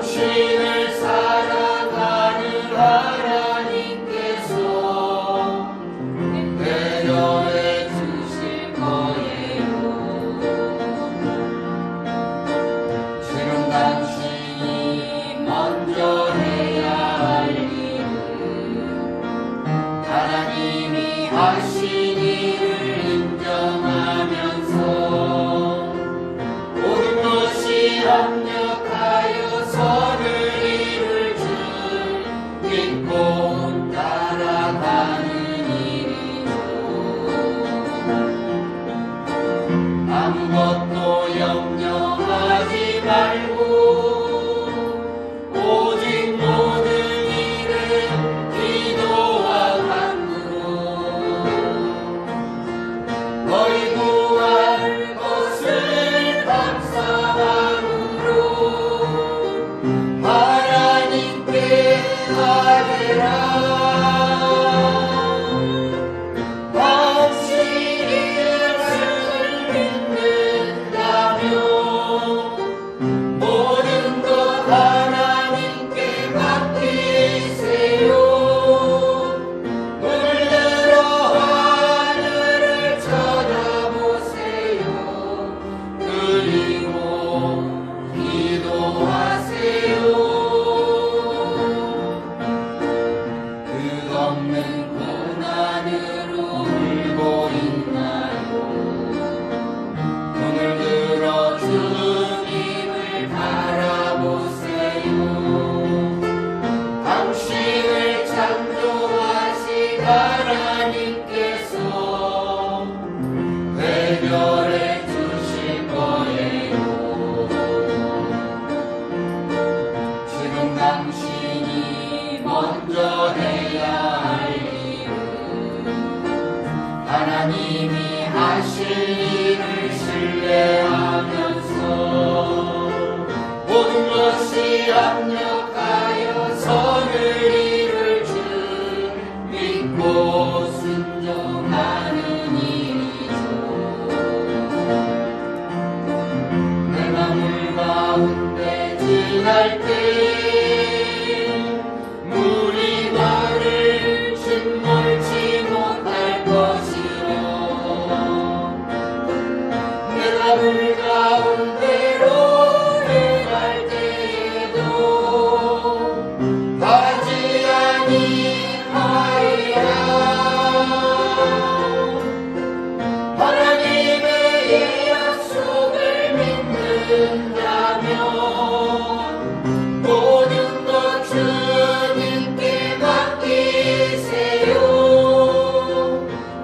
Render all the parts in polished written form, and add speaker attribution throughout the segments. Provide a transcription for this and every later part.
Speaker 1: 당신을 사랑하는 하나님께서 대접해 주실 거예요. 지금 당신이 먼저 해야 할 일은 하나님이 하신 일을 인정하면서 모든 것이 합력하여 선을 이룰 줄 믿고 따라가는 일이죠. 아무것도 염려하지 말고 오직 모든 일에 기도와 간구로 너희 구할 것을 감사함으로 하나님께 아뢰라. 당신이 예수를 믿는다면 모든 것 하나님께 맡기세요. 눈을 들어 하늘을 쳐다보세요. 그리고 기도하세요. 끝없는 고난으로 울고 있나요? 눈을 들어 주님을 바라보세요. 당신을 창조하신 하나님께서 해결해 주실 거예요. 지금 당신이 먼저 해야 할 일은 하나님이 하실 일을 신뢰하면서 모든 것이 합력하여 선을 이룰 줄 믿고 순종하는 일이죠. 내가 물 가운데 지날 때 물이 나를 짓물지 못할 것이며 내가 물 가운데로 행할 때에도 가지 아니하리라. 하나님의 이 약속을 믿는다면 모든 것 주님께 맡기세요.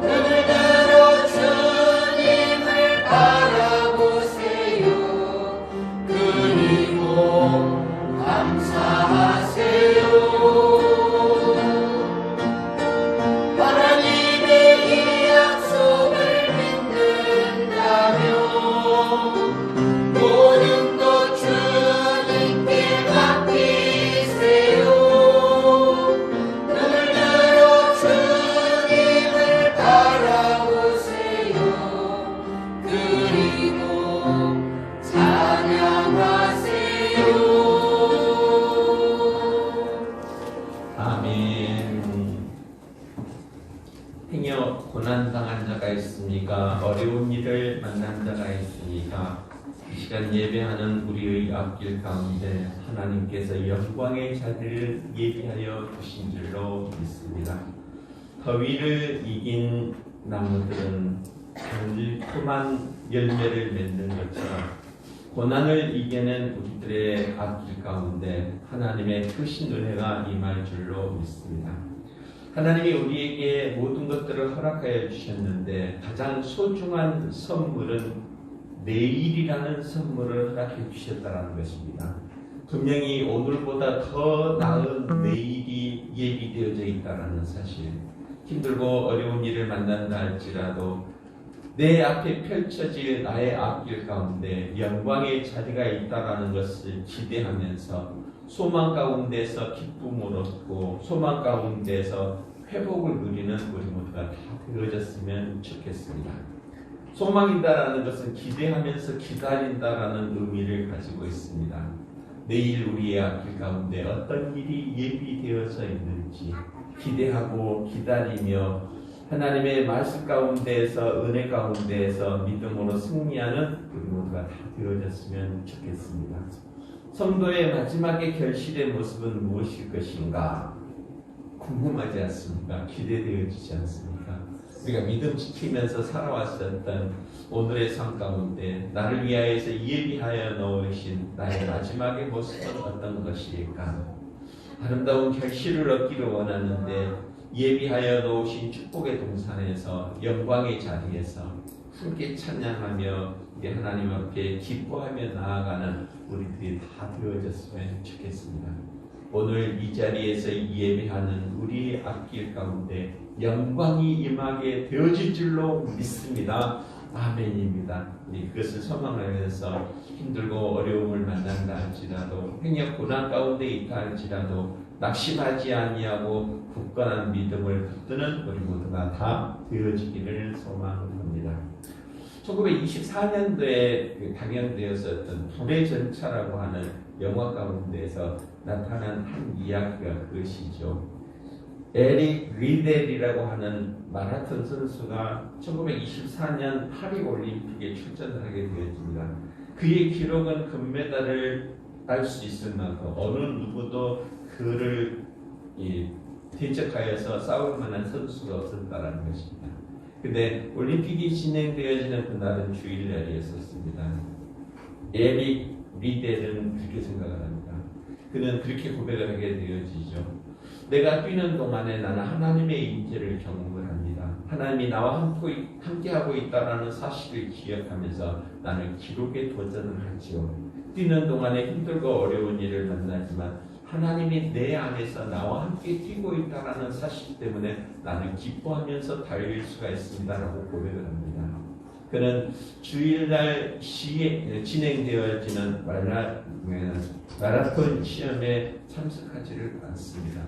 Speaker 1: 눈을 들어 주님을 바라보세요. 그리고 감사하세요. 하나님의 이 약속을 믿는다면 모든 것 주님께 맡기세요. 눈을 들어 주님을 바라보세요. 그리고 찬양하세요.
Speaker 2: 아멘. 행여 고난당한 자가 있습니까? 어려운 일을 만난 자가 있습니까? 이 시간 예배하는 우리의 앞길 가운데 하나님께서 영광의 자리를 예비하여 두신 줄로 믿습니다. 더위를 이긴 나무들은 달콤한 열매를 맺는 것처럼 고난을 이겨낸 우리들의 앞길 가운데 하나님의 크신 은혜가 임할 줄로 믿습니다. 하나님이 우리에게 모든 것들을 허락하여 주셨는데 가장 소중한 선물은 내일이라는 선물을 허락해 주셨다는 것입니다. 분명히 오늘보다 더 나은 내일이 예비되어져 있다는 사실. 힘들고 어려운 일을 만난다 할지라도 내 앞에 펼쳐질 나의 앞길 가운데 영광의 자리가 있다는 것을 기대하면서 소망 가운데서 기쁨을 얻고 소망 가운데서 회복을 누리는 우리 모두가 다 되어졌으면 좋겠습니다. 소망이다라는 것은 기대하면서 기다린다라는 의미를 가지고 있습니다. 내일 우리의 앞길 가운데 어떤 일이 예비되어져 있는지 기대하고 기다리며 하나님의 말씀 가운데에서 은혜 가운데에서 믿음으로 승리하는 우리 모두가 다 되어졌으면 좋겠습니다. 성도의 마지막에 결실의 모습은 무엇일 것인가 궁금하지 않습니까? 기대되어지지 않습니까? 우리가 믿음 지키면서 살아왔었던 오늘의 삶 가운데 나를 위하여서 예비하여 놓으신 나의 마지막의 모습은 어떤 것일까? 아름다운 결실을 얻기를 원하는데 예비하여 놓으신 축복의 동산에서 영광의 자리에서 함께 찬양하며 우리 하나님 앞에 기뻐하며 나아가는 우리들이 다 되어졌으면 좋겠습니다. 오늘 이 자리에서 예배하는 우리의 앞길 가운데 영광이 임하게 되어질 줄로 믿습니다. 아멘입니다. 우리 그것을 소망하면서 힘들고 어려움을 만난다 할지라도 행여 고난 가운데 있다 할지라도 낙심하지 아니하고 굳건한 믿음을 붙드는 우리 모두가 다 되어지기를 소망합니다. 1924년도에 방영되었었던 불의 전차라고 하는 영화 가운데에서 나타난 한 이야기가 그것이죠. 에릭 리델이라고 하는 마라톤 선수가 1924년 파리 올림픽에 출전을 하게 되었습니다. 그의 기록은 금메달을 딸 수 있을 만큼 어느 누구도 그를 대적하여서 싸울 만한 선수가 없었다는 것입니다. 근데 올림픽이 진행되어지는 그날은 주일날이었습니다. 에릭 리델은 그렇게 생각을 합니다. 그는 그렇게 고백을 하게 되어지죠. 내가 뛰는 동안에 나는 하나님의 임재를 경험을 합니다. 하나님이 나와 함께하고 있다는 사실을 기억하면서 나는 기록에 도전을 하지요. 뛰는 동안에 힘들고 어려운 일을 만나지만 하나님이 내 안에서 나와 함께 뛰고 있다는 사실 때문에 나는 기뻐하면서 달릴 수가 있습니다라고 고백을 합니다. 그는 주일날 진행되어지는 마라톤 시험에 참석하지를 않습니다.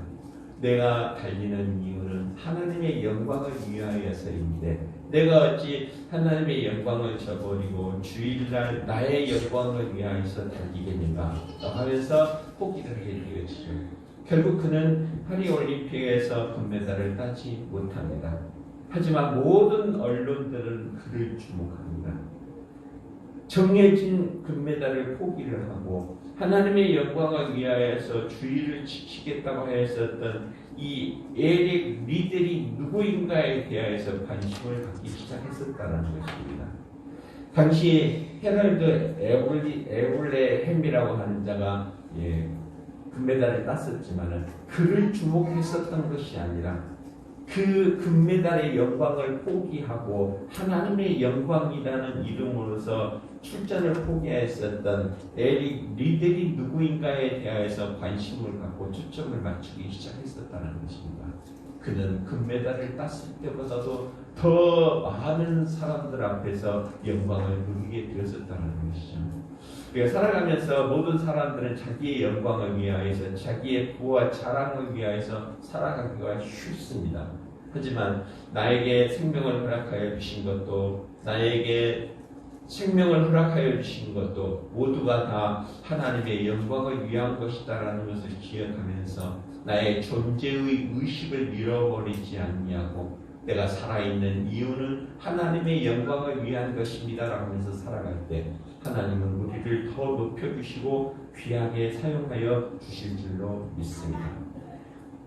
Speaker 2: 내가 달리는 이유는 하나님의 영광을 위하여서인데 내가 어찌 하나님의 영광을 저버리고 주일날 나의 영광을 위하여서 달리겠는가 하면서 포기를 하게 되어지죠. 결국 그는 파리올림픽에서 금메달을 따지 못합니다. 하지만 모든 언론들은 그를 주목합니다. 정해진 금메달을 포기를 하고 하나님의 영광을 위하여서 주의를 지키겠다고 했었던 이 에릭 리델이 누구인가에 대하여서 관심을 갖기 시작했었다는 것입니다. 당시 헤럴드 에블레햄이라고 하는 자가 금메달을 땄었지만 그를 주목했었던 것이 아니라 그 금메달의 영광을 포기하고 하나님의 영광이라는 이름으로서 출전을 포기했었던 에릭 리델이 누구인가에 대해서 관심을 갖고 초점을 맞추기 시작했었다는 것입니다. 그는 금메달을 땄을 때보다도 더 많은 사람들 앞에서 영광을 누리게 되었었다는 것이죠. 우리가 살아가면서 모든 사람들은 자기의 영광을 위하여서 자기의 부와 자랑을 위하여서 살아가기가 쉽습니다. 하지만 나에게 생명을 허락하여 주신 것도 나에게 생명을 허락하여 주신 것도 모두가 다 하나님의 영광을 위한 것이다라는 것을 기억하면서 나의 존재의 의식을 잃어버리지 않냐고 내가 살아있는 이유는 하나님의 영광을 위한 것입니다라고 하면서 살아갈 때 하나님은 우리를 더 높여주시고 귀하게 사용하여 주실 줄로 믿습니다.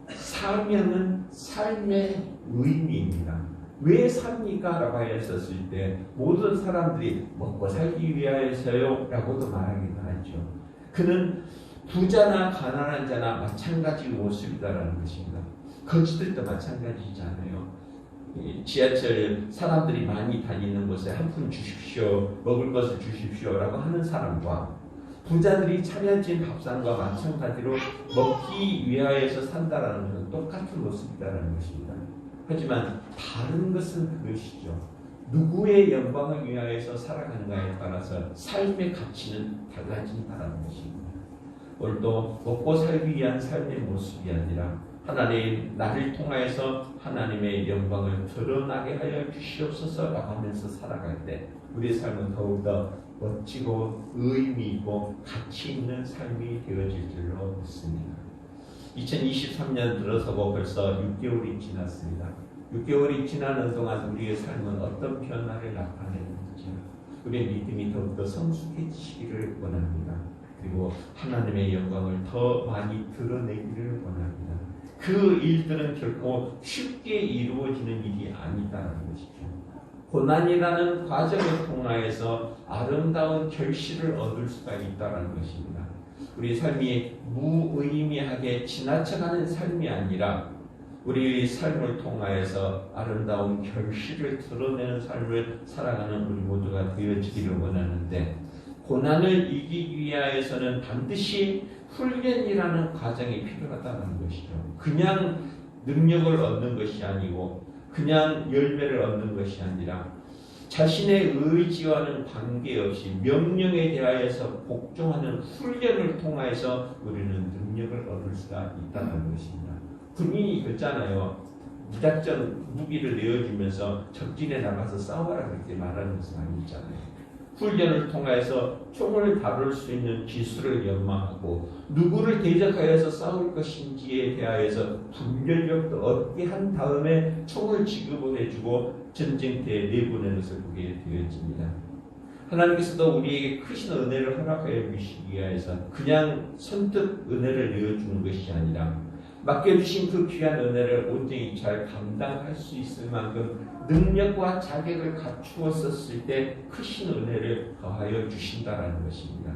Speaker 2: 사명은 삶의 의미입니다. 왜 삽니까? 라고 하였었을 때 모든 사람들이 먹고 살기 위하여서요 라고도 말하기도 하죠. 그는 부자나 가난한 자나 마찬가지 모습이다라는 것입니다. 거지들도 마찬가지잖아요. 지하철 사람들이 많이 다니는 곳에 한 푼 주십시오, 먹을 것을 주십시오 라고 하는 사람과 부자들이 차려진 밥상과 마찬가지로 먹기 위하여서 산다라는 것은 똑같은 모습이다라는 것입니다. 하지만 다른 것은 그것이죠. 누구의 영광을 위하여서 살아가는가에 따라서 삶의 가치는 달라진다는 것입니다. 오늘도 먹고 살기 위한 삶의 모습이 아니라 하나님 나를 통하여서 하나님의 영광을 드러나게 하여 주시옵소서라고 하면서 살아갈 때 우리의 삶은 더욱더 멋지고 의미 있고 가치 있는 삶이 되어질 줄로 믿습니다. 2023년 들어서고 벌써 6개월이 지났습니다. 6개월이 지나는 동안 우리의 삶은 어떤 변화를 나타내는지 우리의 믿음이 더욱더 성숙해지기를 원합니다. 그리고 하나님의 영광을 더 많이 드러내기를 원합니다. 그 일들은 결코 쉽게 이루어지는 일이 아니다라는 것이죠. 고난이라는 과정을 통하여서 아름다운 결실을 얻을 수가 있다는 것입니다. 우리 삶이 무의미하게 지나쳐가는 삶이 아니라 우리의 삶을 통하여서 아름다운 결실을 드러내는 삶을 살아가는 우리 모두가 되어지기를 원하는데, 고난을 이기기 위하여서는 반드시 훈련이라는 과정이 필요하다는 것이죠. 그냥 능력을 얻는 것이 아니고 그냥 열매를 얻는 것이 아니라 자신의 의지와는 관계없이 명령에 대하여서 복종하는 훈련을 통해서 우리는 능력을 얻을 수가 있다는 것입니다. 군인이 그랬잖아요. 무작정 무기를 내어주면서 적진에 나가서 싸워라 그렇게 말하는 것은 아니잖아요. 훈련을 통해서 총을 다룰 수 있는 기술을 연마하고 누구를 대적하여서 싸울 것인지에 대하여서 분별력도 얻게 한 다음에 총을 지급을 해주고 전쟁터에 내보내는 것을 보게 되어집니다. 하나님께서도 우리에게 크신 은혜를 허락하여 주시기 위하여서 그냥 선뜻 은혜를 내어주는 것이 아니라 맡겨주신 그 귀한 은혜를 온전히 잘 감당할 수 있을 만큼 능력과 자격을 갖추었을 때 크신 은혜를 더하여 주신다라는 것입니다.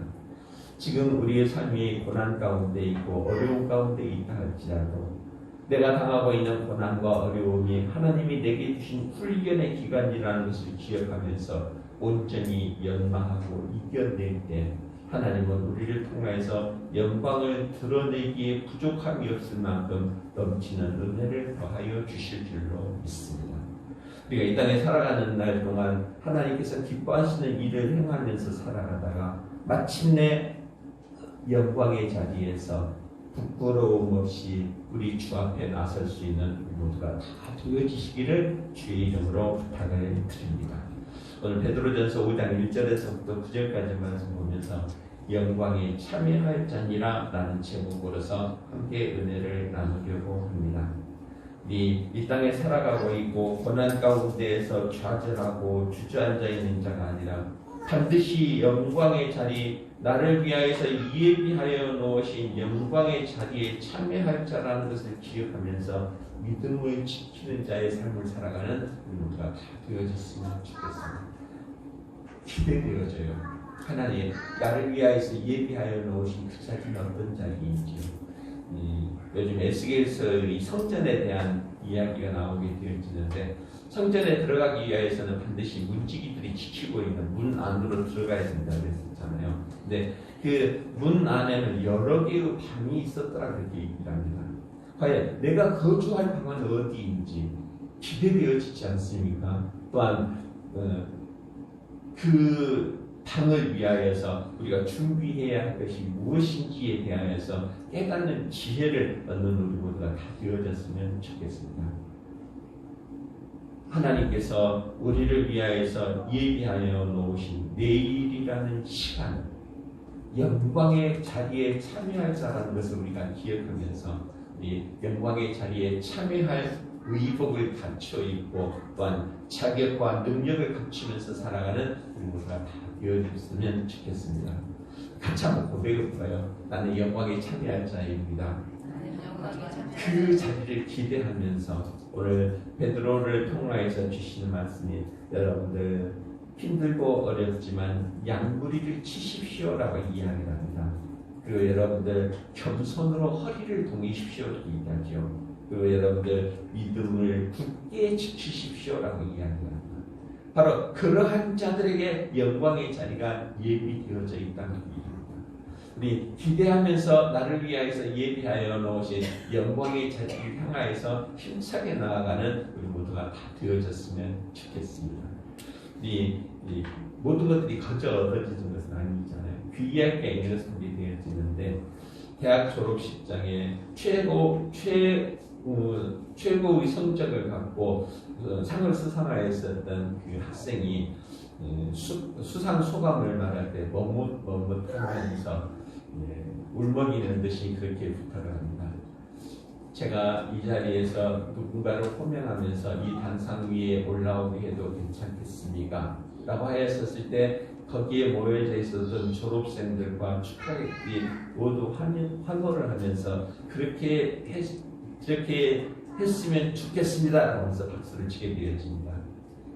Speaker 2: 지금 우리의 삶이 고난 가운데 있고 어려움 가운데 있다 할지라도 내가 당하고 있는 고난과 어려움이 하나님이 내게 주신 훈련의 기간이라는 것을 기억하면서 온전히 연마하고 이겨낼 때 하나님은 우리를 통해서 영광을 드러내기에 부족함이 없을 만큼 넘치는 은혜를 더하여 주실 줄로 믿습니다. 우리가 이 땅에 살아가는 날 동안 하나님께서 기뻐하시는 일을 행하면서 살아가다가 마침내 영광의 자리에서 부끄러움 없이 우리 주 앞에 나설 수 있는 모두가 다 되어지시기를 주의 이름으로 부탁을 드립니다. 오늘 베드로전서 5장 1절에서부터 9절까지 말씀 보면서 영광에 참여할 자니라 라는 제목으로서 함께 은혜를 나누려고 합니다. 이 땅에 살아가고 있고 고난 가운데에서 좌절하고 주저앉아 있는 자가 아니라 반드시 영광의 자리, 나를 위하여서 예비하여 놓으신 영광의 자리에 참여할 자라는 것을 기억하면서 믿음을 지키는 자의 삶을 살아가는 우리 모두가 다 되어졌으면 좋겠습니다. 기대되어져요. 하나님, 나를 위하여서 예비하여 놓으신 그 자리는 어떤 자리인지요. 요즘 에스겔서의 성전에 대한 이야기가 나오게 되어지는데, 성전에 들어가기 위해서는 반드시 문지기들이 지키고 있는 문 안으로 들어가야 된다고 했었잖아요. 근데 그 문 안에는 여러 개의 방이 있었더라 그렇게 얘기를 합니다. 과연 내가 거주할 방은 어디인지 기대되어지지 않습니까? 또한 그 방을 위하여서 우리가 준비해야 할 것이 무엇인지에 대하여서 깨닫는 지혜를 얻는 우리 모두가 다 되어졌으면 좋겠습니다. 하나님께서 우리를 위하여서 예비하여 놓으신 내일이라는 시간, 영광의 자리에 참여할 자라는 것을 우리가 기억하면서 우리 영광의 자리에 참여할 의복을 갖춰 입고 또한 자격과 능력을 갖추면서 살아가는 우리 모두가 다 되어졌으면 좋겠습니다. 같이 한번 고백해볼까요? 나는 영광에 참여할 자입니다. 그 자리를 기대하면서 오늘 베드로를 통하여서 주시는 말씀이 여러분들 힘들고 어렵지만 양무리를 치십시오라고 이야기를 합니다. 그리고 여러분들 겸손으로 허리를 동이십시오 이렇게 얘기하죠. 그리고 여러분들 믿음을 굳게 지키십시오라고 이야기합니다. 바로 그러한 자들에게 영광의 자리가 예비되어져 있다는 얘기입니다. 우리 기대하면서 나를 위하여서 예비하여 놓으신 영광의 자리를 향하여서 힘차게 나아가는 우리 모두가 다 되어졌으면 좋겠습니다. 이 모든 것들이 거저 얻어지는 것은 아니잖아요. 귀하게 있는 것은 되어지는데 대학 졸업식장에 최고의 성적을 갖고 상을 수상하였었던 그 학생이 수상 소감을 말할 때 머뭇머뭇하면서 울먹이는 듯이 그렇게 부탁을 합니다. 제가 이 자리에서 누군가를 호명하면서 이 단상 위에 올라오게 해도 괜찮겠습니까? 라고 하였었을 때 거기에 모여져 있었던 졸업생들과 축하객들이 모두 환호를 하면서 그렇게 했으면 좋겠습니다 하면서 박수를 치게 되어집니다.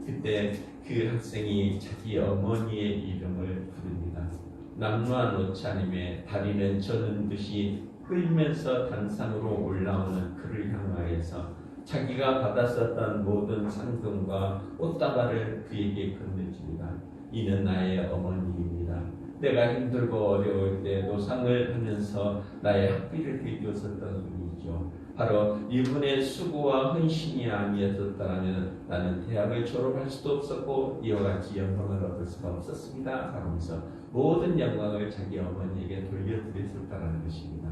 Speaker 2: 그때 그 학생이 자기 어머니의 이름을 부릅니다. 남루한 옷차림에 다리는 저는 듯이 끌면서 단상으로 올라오는 그를 향하여서 자기가 받았었던 모든 상금과 꽃다발을 그에게 건네줍니다. 이는 나의 어머니입니다. 내가 힘들고 어려울 때 노상을 하면서 나의 학비를 해주었었던 분이죠. 바로 이분의 수고와 헌신이 아니었었다면 나는 대학을 졸업할 수도 없었고 이와 같이 영광을 얻을 수가 없었습니다 하면서 모든 영광을 자기 어머니에게 돌려드렸었다는 것입니다.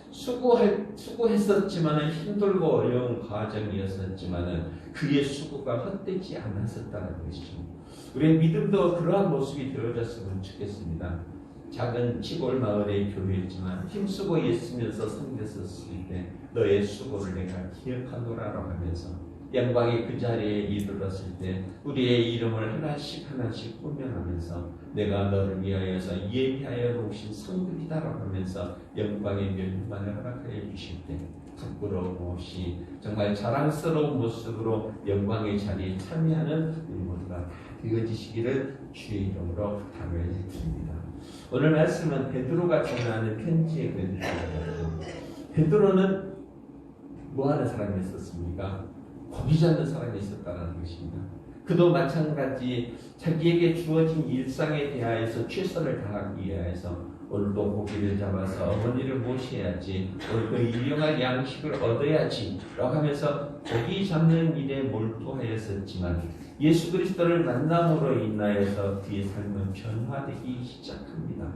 Speaker 2: 수고했었지만은 힘들고 어려운 과정이었었지만은 그의 수고가 헛되지 않았었다는 것이죠. 우리의 믿음도 그러한 모습이 되어졌으면 좋겠습니다. 작은 시골 마을의 교회였지만 힘쓰고 있으면서 섬겼었을 때 너의 수고를 내가 기억하노라라고 하면서 영광이 그 자리에 이르렀을 때 우리의 이름을 하나씩 호명하면서 내가 너를 위하여서 예비하여 놓으신 성들이다라고 하면서 영광의 멸류관을 허락하여 주실 때 부끄러움 없이 정말 자랑스러운 모습으로 영광의 자리에 참여하는 우리 모두가 다 되어지시기를 주의 이름으로 부탁을 드립니다. 오늘 말씀은 베드로가 전하는 편지의 내용입니다. 베드로는 뭐 하는 사람이었습니까? 고기 잡는 사람이 있었다는 것입니다. 그도 마찬가지 자기에게 주어진 일상에 대하여서 최선을 다하기 위해서 오늘도 고기를 잡아서 어머니를 모셔야지, 오늘도 일용할 양식을 얻어야지 라고 하면서 고기 잡는 일에 몰두하였었지만 예수 그리스도를 만남으로 인하여서 그의 삶은 변화되기 시작합니다.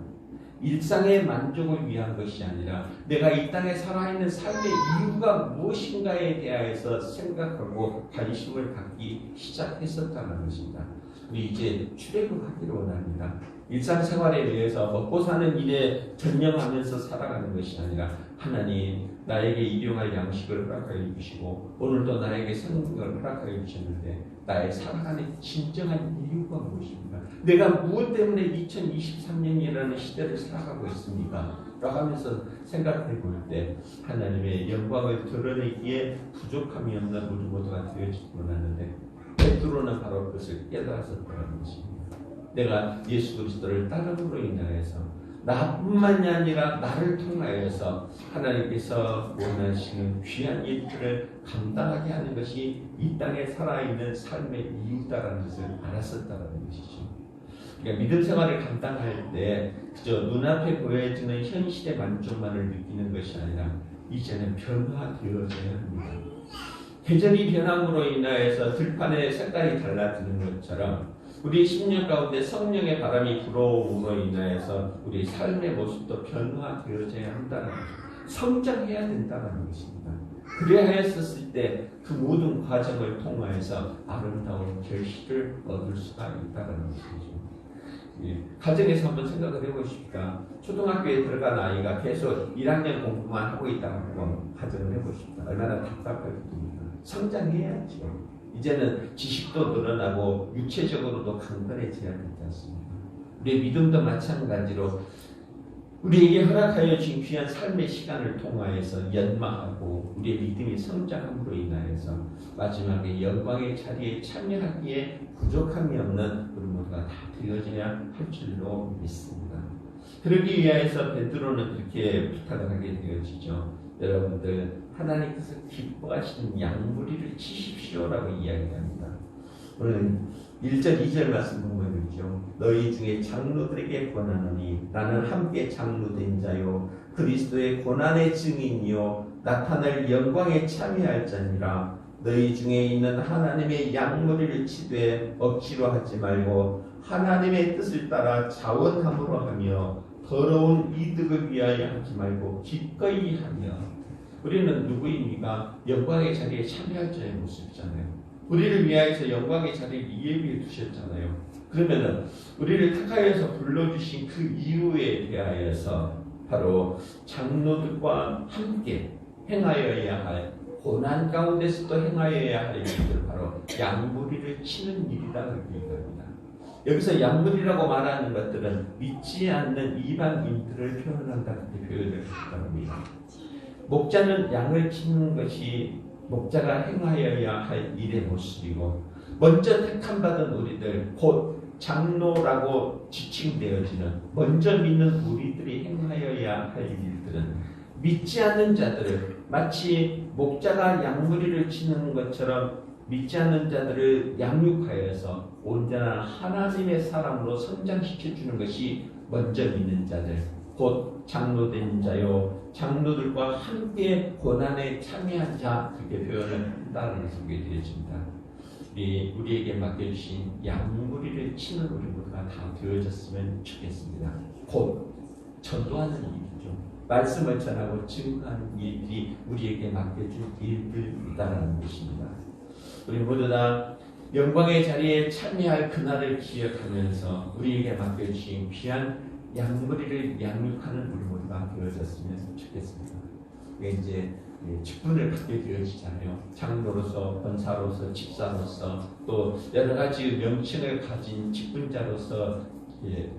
Speaker 2: 일상의 만족을 위한 것이 아니라 내가 이 땅에 살아있는 삶의 이유가 무엇인가에 대하여서 생각하고 관심을 갖기 시작했었다는 것입니다. 우리 이제 출애굽하기를 원합니다. 일상생활에 위해서 먹고 사는 일에 전념하면서 살아가는 것이 아니라 하나님 나에게 일용할 양식을 허락하여 주시고 오늘도 나에게 생명을 허락하여 주셨는데 나의 살아가는 진정한 이유가 무엇입니까? 내가 무엇 때문에 2023년이라는 시대를 살아가고 있습니까? 라고 하면서 생각해 볼 때 하나님의 영광을 드러내기에 부족함이 없는 우리 모두가 되어지기 원하는데 베드로는 바로 그것을 깨달았었다는 것입니다. 내가 예수 그리스도를 따름으로 인하여서 나뿐만이 아니라 나를 통하여서 하나님께서 원하시는 귀한 일들을 감당하게 하는 것이 이 땅에 살아있는 삶의 이유다라는 것을 알았었다는 것이죠. 그러니까 믿음 생활을 감당할 때 그저 눈앞에 보여지는 현실의 만족만을 느끼는 것이 아니라 이제는 변화되어져야 합니다. 계절이 변함으로 인하여서 들판의 색깔이 달라지는 것처럼 우리 10년 가운데 성령의 바람이 불어옴으로 인하여서 우리 삶의 모습도 변화되어져야 한다는 것입니다. 성장해야 된다는 것입니다. 그래야 했었을 때 그 모든 과정을 통하여서 아름다운 결실을 얻을 수가 있다는 것이죠. 가정에서 한번 생각을 해보십시다. 초등학교에 들어간 아이가 계속 1학년 공부만 하고 있다고 가정을 해보십시다. 얼마나 답답하겠습니까? 성장해야죠. 이제는 지식도 늘어나고 육체적으로도 강건해져야 되지 않습니까? 우리의 믿음도 마찬가지로 우리에게 허락하여 주신 귀한 삶의 시간을 통하여서 연마하고 우리의 믿음이 성장함으로 인하여서 마지막에 영광의 자리에 참여하기에 부족함이 없는 우리 모두가 다 되어져야 할 줄로 믿습니다. 그러기 위하여서 베드로는 그렇게 부탁을 하게 되어지죠. 여러분들 하나님께서 기뻐하시는 양무리를 치십시오라고 이야기합니다. 오늘 1절 2절 말씀 보면 그렇죠. 너희 중에 장로들에게 권하노니 나는 함께 장로된 자요 그리스도의 고난의 증인이요 나타날 영광에 참여할 자니라. 너희 중에 있는 하나님의 양무리를 치되 억지로 하지 말고 하나님의 뜻을 따라 자원함으로 하며 더러운 이득을 위하여 하지 말고 기꺼이 하며. 우리는 누구입니까? 영광의 자리에 참여할 자의 모습이잖아요. 우리를 위하여서 영광의 자리를 예비해 두셨잖아요. 그러면은 우리를 택하여서 불러주신 그 이유에 대하여서 바로 장로들과 함께 행하여야 할 고난 가운데서도 행하여야 할 일들 바로 양무리를 치는 일이다 그렇게 얘기합니다. 여기서 양무리라고 말하는 것들은 믿지 않는 이방인들을 표현한다 그렇게 표현을 합니다. 목자는 양을 치는 것이 목자가 행하여야 할 일의 모습이고 먼저 택함받은 우리들 곧 장로라고 지칭되어지는 먼저 믿는 우리들이 행하여야 할 일들은 믿지 않는 자들을 마치 목자가 양무리를 치는 것처럼 믿지 않는 자들을 양육하여서 온전한 하나님의 사람으로 성장시켜주는 것이 먼저 믿는 자들 곧 장로된 자요 장로들과 함께 고난에 참여한 자 그렇게 표현을 한다는 소개 되어집니다. 우리에게 맡겨주신 양무리를 치는 우리 모두가 다 되어졌으면 좋겠습니다. 곧 전도하는 일이죠. 말씀을 전하고 증거하는 일들이 우리에게 맡겨준 일들이다라는 것입니다. 우리 모두 다 영광의 자리에 참여할 그날을 기억하면서 우리에게 맡겨주신 귀한 양무리를 양육하는 우리 모두가 되어졌으면 좋겠습니다. 이제 직분을 갖게 되어지잖아요. 장로로서, 권사로서, 집사로서 또 여러 가지 명칭을 가진 직분자로서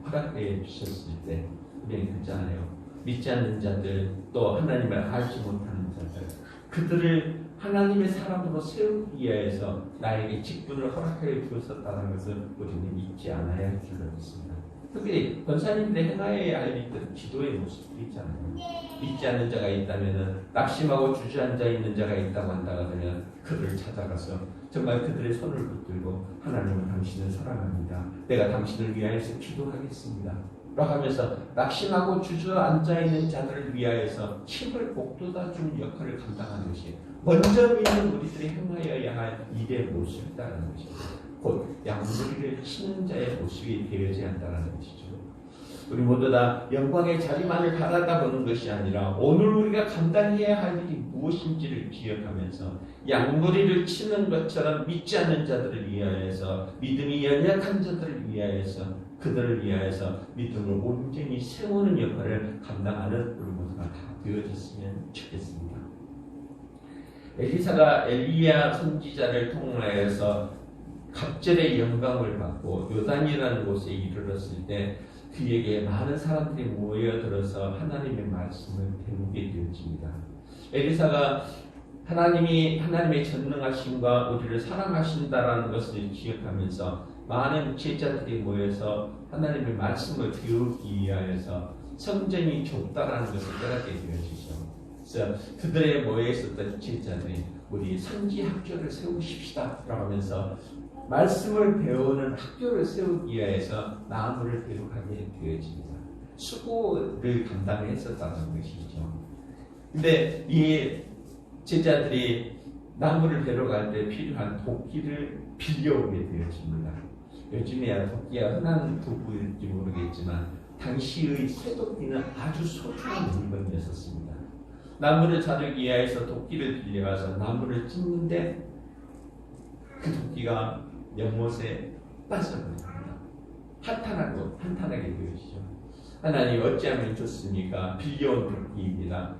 Speaker 2: 허락해 주셨을 때 우리는 그렇잖아요. 믿지 않는 자들 또 하나님을 알지 못하는 자들 그들을 하나님의 사람으로 세우기 위해서 나에게 직분을 허락해 주었다는 것을 우리는 잊지 않아야 할 줄로 믿습니다. 특히 권사님들의 행하여야 할 일들은 기도의 모습이 있잖아요. 믿지 않는 자가 있다면 낙심하고 주저앉아 있는 자가 있다고 한다 하면 그들을 찾아가서 정말 그들의 손을 붙들고 하나님은 당신을 사랑합니다. 내가 당신을 위하여서 기도하겠습니다. 라고 하면서 낙심하고 주저앉아 있는 자들을 위하여서 힘을 북돋아주는 역할을 감당하는 것이 먼저 믿는 우리들이 행하여야 할 일의 모습이라는 것입니다. 곧 양무리를 치는 자의 모습이 되어져야 한다는 것이죠. 우리 모두 다 영광의 자리만을 바라다 보는 것이 아니라 오늘 우리가 감당해야 할 일이 무엇인지를 기억하면서 양무리를 치는 것처럼 믿지 않는 자들을 위하여서 믿음이 연약한 자들을 위하여서 그들을 위하여서 믿음을 온전히 세우는 역할을 감당하는 우리 모두가 다 되어졌으면 좋겠습니다. 엘리사가 엘리야 선지자를 통하여서 갑절의 영광을 받고 요단이라는 곳에 이르렀을 때 그에게 많은 사람들이 모여들어서 하나님의 말씀을 배우게 되어집니다. 엘리사가 하나님의 전능하심과 우리를 사랑하신다라는 것을 기억하면서 많은 제자들이 모여서 하나님의 말씀을 배우기 위하여서 성전이 좁다라는 것을 깨닫게 되어지죠. 그래서 그들의 모여 있었던 제자들이 우리 선지 학교를 세우십시다 라고 하면서 말씀을 배우는 학교를 세우기 위해서 나무를 데려가게 되어집니다. 수고를 감당했었다는 것이죠. 근데 이 제자들이 나무를 데려갈 때 필요한 도끼를 빌려오게 되어집니다. 요즘에야 도끼가 흔한 도구일지 모르겠지만 당시의 쇠도끼는 아주 소중한 물건이었습니다. 나무를 자르기 위해서 도끼를 빌려가서 나무를 찢는데 그 도끼가 연못에 빠져버립니다. 한탄하게 되어지죠. 하나님 어찌하면 좋습니까? 빌려온 도끼입니다.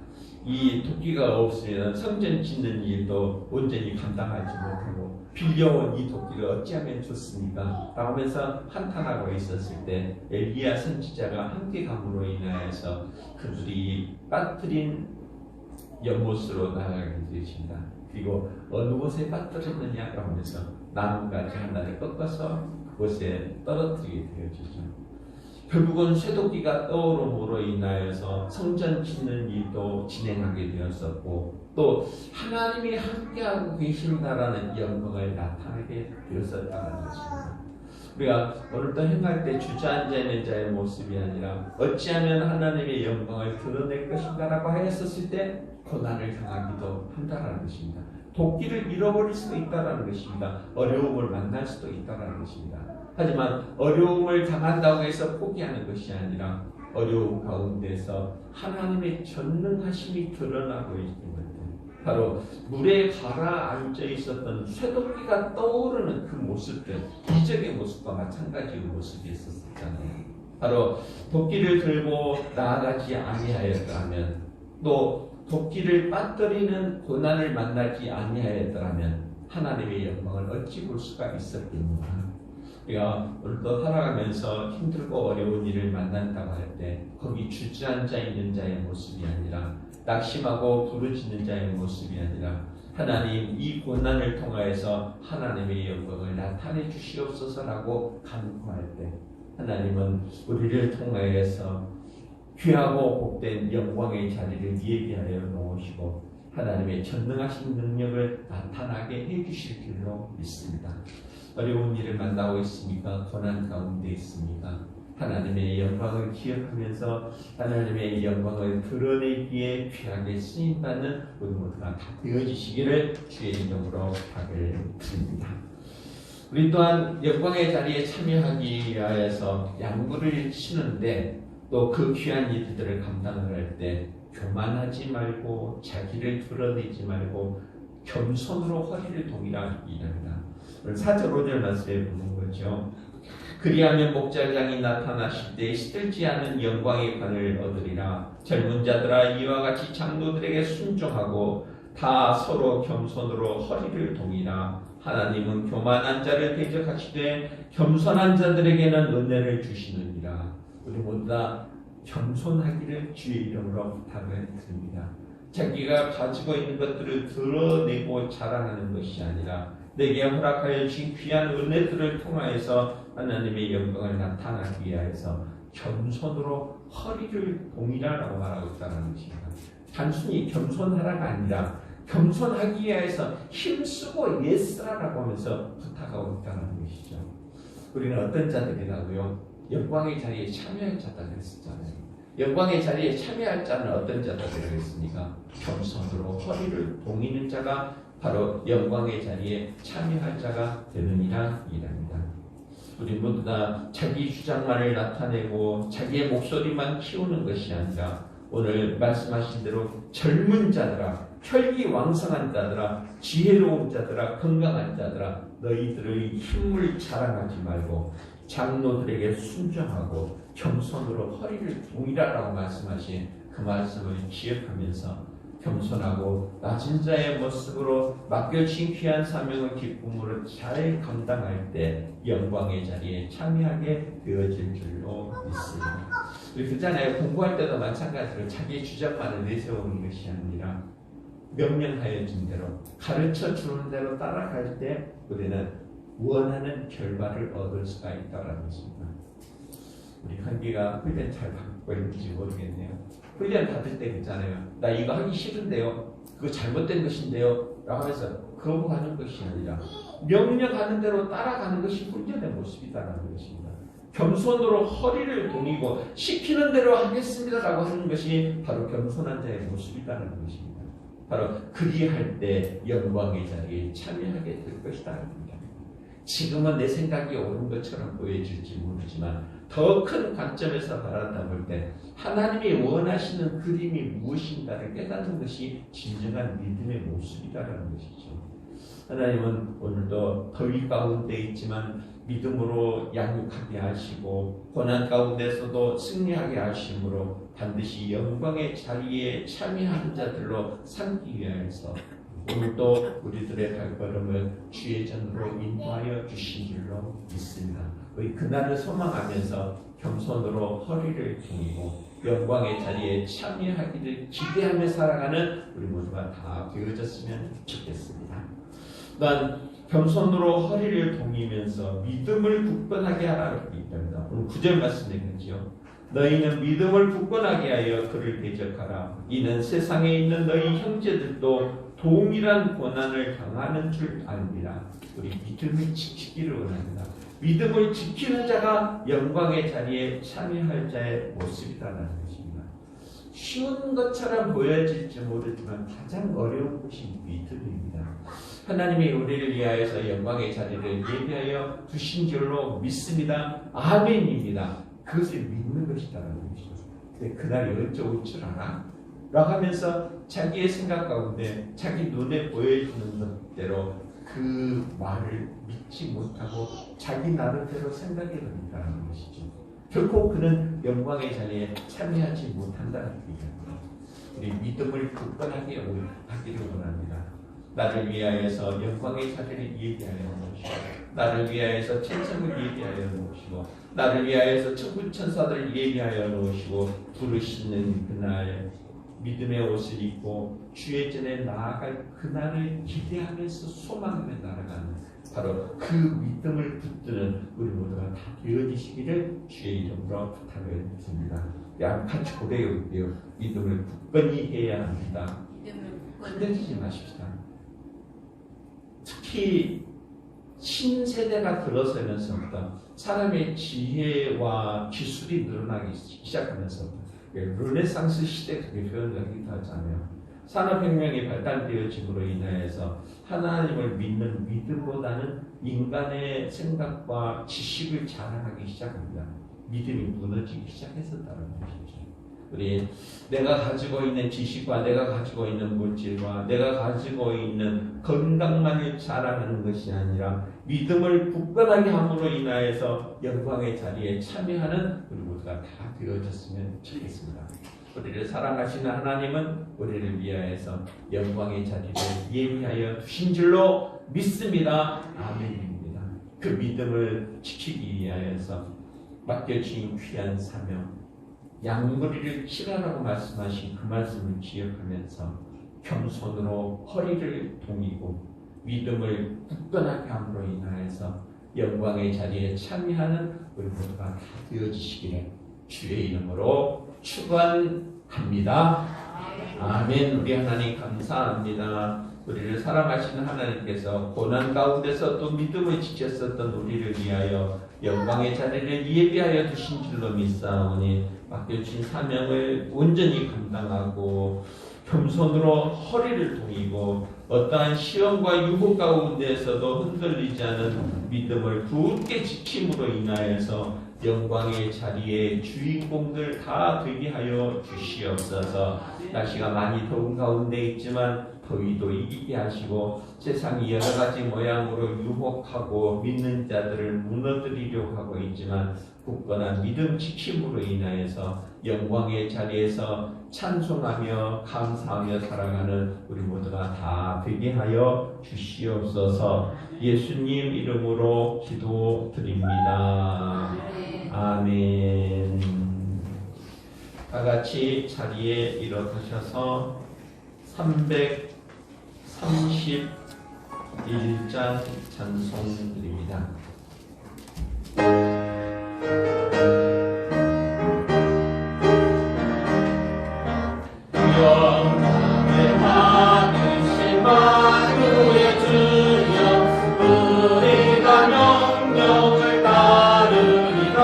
Speaker 2: 이 도끼가 없으면 성전 짓는 일도 온전히 감당하지 못하고 빌려온 이 도끼를 어찌하면 좋습니까? 라고 하면서 한탄하고 있었을 때 엘리야 선지자가 함께 감으로 인하여서 그들이 빠뜨린 연못으로 나아가게 되십니다. 그리고 어느 곳에 빠뜨렸느냐고 하면서 나무가지 하나를 꺾어서 그곳에 떨어뜨리게 되어지죠. 결국은 쇠도끼가 떠오름으로 인하여서 성전 짓는 일도 진행하게 되었었고 또 하나님이 함께하고 계신다라는 영광을 나타내게 되었었다는 것입니다. 우리가 오늘도 행할 때 주저앉아 있는 자의 모습이 아니라 어찌하면 하나님의 영광을 드러낼 것인가라고 하였었을 때 고난을 당하기도 한다는 것입니다. 도끼를 잃어버릴 수도 있다는 것입니다. 어려움을 만날 수도 있다는 것입니다. 하지만 어려움을 당한다고 해서 포기하는 것이 아니라 어려움 가운데서 하나님의 전능하심이 드러나고 있는 것들 바로 물에 가라앉아 있었던 쇠도끼가 떠오르는 그 모습들, 기적의 모습과 마찬가지의 모습이 있었잖아요. 바로 도끼를 들고 나아가지 아니하였다면, 또 도끼를 빠뜨리는 고난을 만나지 아니하였다면 하나님의 영광을 어찌 볼 수가 있었겠는가. 우리가 오늘도 살아가면서 힘들고 어려운 일을 만난다고 할 때 거기 주저앉아 있는 자의 모습이 아니라, 낙심하고 부르짖는 자의 모습이 아니라, 하나님 이 고난을 통하여서 하나님의 영광을 나타내 주시옵소서라고 간구할 때 하나님은 우리를 통하여서 귀하고 복된 영광의 자리를 예비하여 놓으시고 하나님의 전능하신 능력을 나타나게 해주실 줄로 믿습니다. 어려운 일을 만나고 있습니까? 고난 가운데 있습니까? 하나님의 영광을 기억하면서 하나님의 영광을 드러내기에 귀하게 쓰임받는 우리 모두가 다 되어지시기를 주의 이름으로 부탁을 드립니다. 우리 또한 영광의 자리에 참여하기 위하여서 양구를 치는데 또 그 귀한 일들을 감당을 할 때 교만하지 말고 자기를 드러내지 말고 겸손으로 허리를 동이라기 합니다. 오늘 4절 5절 말씀에 보는 거죠. 그리하면 목자장이 나타나실 때 시들지 않은 영광의 관을 얻으리라. 젊은 자들아 이와 같이 장로들에게 순종하고 다 서로 겸손으로 허리를 동이라. 하나님은 교만한 자를 대적하시되 겸손한 자들에게는 은혜를 주시느니라. 우리 모두 다 겸손하기를 주의 이름으로 부탁을 드립니다. 자기가 가지고 있는 것들을 드러내고 자랑하는 것이 아니라 내게 허락하여 주신 귀한 은혜들을 통하여서 하나님의 영광을 나타나기 위하여서 겸손으로 허리를 동이라라고 말하고 있다는 것입니다. 단순히 겸손하라가 아니라 겸손하기 위해서 힘쓰고 예쓰라라고 하면서 부탁하고 있다는 것이죠. 우리는 어떤 자들이라고요? 영광의 자리에 참여할 자다 그랬었잖아요. 영광의 자리에 참여할 자는 어떤 자다 그랬습니까? 겸손으로 허리를 동이는 자가 바로 영광의 자리에 참여할 자가 되느니라 이랍니다. 우리 모두 다 자기 주장만을 나타내고 자기의 목소리만 키우는 것이 아니라 오늘 말씀하신 대로 젊은 자들아, 혈기왕성한 자들아, 지혜로운 자들아, 건강한 자들아, 너희들의 힘을 자랑하지 말고 장로들에게 순종하고 겸손으로 허리를 동이라라고 말씀하신 그 말씀을 기억하면서 겸손하고 낮은 자의 모습으로 맡겨진 귀한 사명을 기쁨으로 잘 감당할 때 영광의 자리에 참여하게 되어질 줄로 믿습니다. 우리 그잖아요. 공부할 때도 마찬가지로 자기 주장만을 내세우는 것이 아니라 명령하여 준 대로 가르쳐 주는 대로 따라갈 때 우리는 원하는 결과를 얻을 수가 있다는 것입니다. 우리 관계가 훈련 잘 받고 있는지 모르겠네요. 훈련 받을 때 있잖아요. 나 이거 하기 싫은데요. 그거 잘못된 것인데요. 라고 하면서 거부하는 것이 아니라 명령하는 대로 따라가는 것이 훈련의 모습이다라는 것입니다. 겸손으로 허리를 동이고 시키는 대로 하겠습니다라고 하는 것이 바로 겸손한 자의 모습이다라는 것입니다. 바로 그리할 때 영광의 자리에 참여하게 될 것이다. 지금은 내 생각이 옳은 것처럼 보여질지 모르지만 더 큰 관점에서 바라다 볼 때 하나님이 원하시는 그림이 무엇인가를 깨닫는 것이 진정한 믿음의 모습이다라는 것이죠. 하나님은 오늘도 더위 가운데 있지만 믿음으로 양육하게 하시고 고난 가운데서도 승리하게 하심으로 반드시 영광의 자리에 참여하는 자들로 삼기 위하여서 오늘도 우리들의 발걸음을 주의 전으로 인도하여 주신 줄로 믿습니다. 우리 그날을 소망하면서 겸손으로 허리를 동이고 영광의 자리에 참여하기를 기대하며 살아가는 우리 모두가 다 되어졌으면 좋겠습니다. 또한 겸손으로 허리를 동이면서 믿음을 굳건하게 하라고 얘기합니다. 오늘 9절 말씀에 그렇지요. 너희는 믿음을 굳건하게 하여 그를 대적하라. 이는 세상에 있는 너희 형제들도 동일한 고난을 당하는 줄 압니다. 우리 믿음을 지키기를 원합니다. 믿음을 지키는 자가 영광의 자리에 참여할 자의 모습이라는 것입니다. 쉬운 것처럼 보여질지 모르지만 가장 어려운 것이 믿음입니다. 하나님이 우리를 위하여서 영광의 자리를 예비하여 두신 줄로 믿습니다. 아멘입니다. 그것을 믿는 것이라는 것이죠. 근데 그날이 언제 올 줄 알아? 라고 하면서 자기의 생각 가운데 자기 눈에 보여주는 것대로 그 말을 믿지 못하고 자기 나름대로 생각해 버린다는 것이죠. 결코 그는 영광의 자리에 참여하지 못한다는 얘기입니다. 우리 믿음을 굳건하게 하기를 원합니다. 나를 위하여서 영광의 자리를 예비하여 놓으시고, 나를 위하여서 천성을 예비하여 놓으시고, 나를 위하여서 천군 천사들을 예비하여 놓으시고, 부르시는 그날 믿음의 옷을 입고 주의 전에 나아갈 그날을 기대하면서 소망하며 날아가는 바로 그 믿음을 붙드는 우리 모두가 다 되어지시기를 주의 이름으로 부탁을 드립니다. 같이 고백해요. 믿음을 굳건히 해야 합니다. 흔들리지 마십시다. 특히 신세대가 들어서면서부터 사람의 지혜와 기술이 늘어나기 시작하면서부터 르네상스 시대 그게 표현되기도 하잖아요. 산업혁명이 발달되어짐으로 인하여서 하나님을 믿는 믿음보다는 인간의 생각과 지식을 자랑하기 시작합니다. 믿음이 무너지기 시작했었다는 것이죠. 우리 내가 가지고 있는 지식과 내가 가지고 있는 물질과 내가 가지고 있는 건강만을 자랑하는 것이 아니라 믿음을 굳건하게 함으로 인하여서 영광의 자리에 참여하는 우리 모두가 다 되어졌으면 좋겠습니다. 우리를 사랑하시는 하나님은 우리를 위하여서 영광의 자리를 예비하여 두신 줄로 믿습니다. 아멘입니다. 그 믿음을 지키기 위하여서 맡겨주신 귀한 사명, 양무리를 치라라고 말씀하신 그 말씀을 기억하면서 겸손으로 허리를 동이고 믿음을 굳건하게 함으로 인하여서 영광의 자리에 참여하는 우리 모두가 다 되어지시기를 주의 이름으로 축원합니다. 아멘. 우리 하나님 감사합니다. 우리를 사랑하시는 하나님께서 고난 가운데서 또 믿음을 지켰었던 우리를 위하여 영광의 자리를 예비하여 두신 줄로 믿사오니 맡겨주신 사명을 온전히 감당하고 겸손으로 허리를 동이고 어떠한 시험과 유혹 가운데에서도 흔들리지 않은 믿음을 굳게 지킴으로 인하여서 영광의 자리에 주인공들 다 되게 하여 주시옵소서. 날씨가 많이 더운 가운데 있지만 더위도 이기게 하시고 세상이 여러 가지 모양으로 유혹하고 믿는 자들을 무너뜨리려고 하고 있지만 굳건한 믿음 지킴으로 인하여서 영광의 자리에서 찬송하며 감사하며 살아가는 우리 모두가 다 되게 하여 주시옵소서. 예수님 이름으로 기도드립니다. 아멘. 다 같이 자리에 일어서셔서 331장 찬송 드립니다.
Speaker 1: 영광을 받으신 만유의 주여 우리가 명령을 따르리라.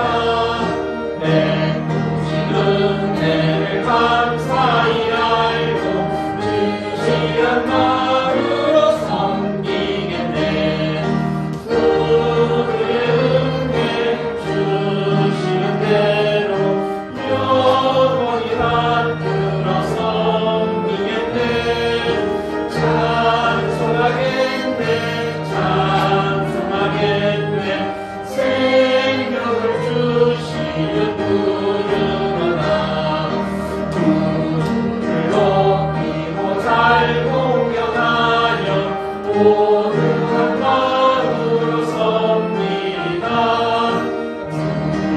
Speaker 1: 베푸신 은혜를 감사히 알고 진실한 마음으로 섬기겠네. 그의 은혜 주시는 대로 영원히 받들어 섬기겠네. 찬송하겠네. 찬송하겠네. 생명을 주시는 부르노라. 주를 높이고 잘 공경하여 오늘한 마음으로 섬기리라. 주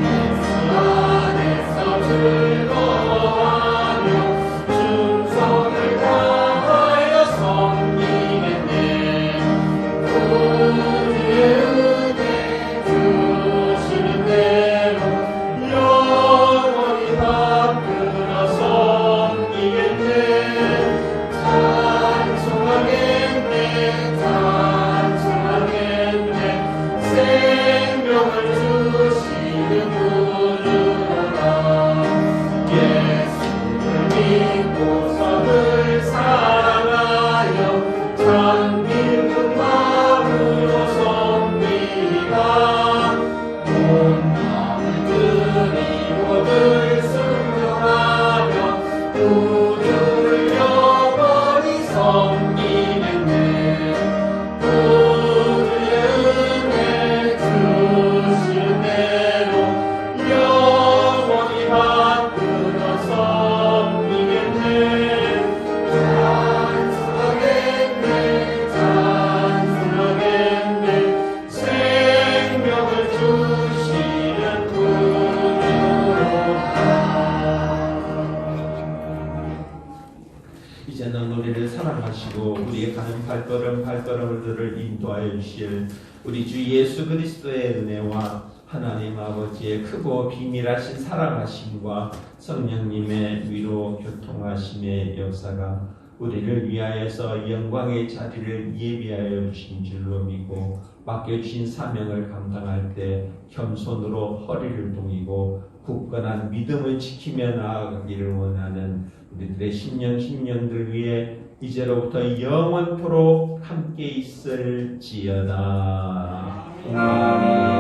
Speaker 1: 예수 안에서 즐거워하며 충성을 다하여 섬기겠네.
Speaker 2: 우리를 사랑하시고 우리의 가는 발걸음들을 인도하여 주실 우리 주 예수 그리스도의 은혜와 하나님 아버지의 크고 비밀하신 사랑하심과 성령님의 위로 교통하심의 역사가 우리를 위하여서 영광의 자리를 예비하여 주신 줄로 믿고 맡겨주신 사명을 감당할 때 겸손으로 허리를 동이고 굳건한 믿음을 지키며 나아가기를 원하는 우리들의 신령들 위해 이제로부터 영원토록 함께 있을지어다. 아멘.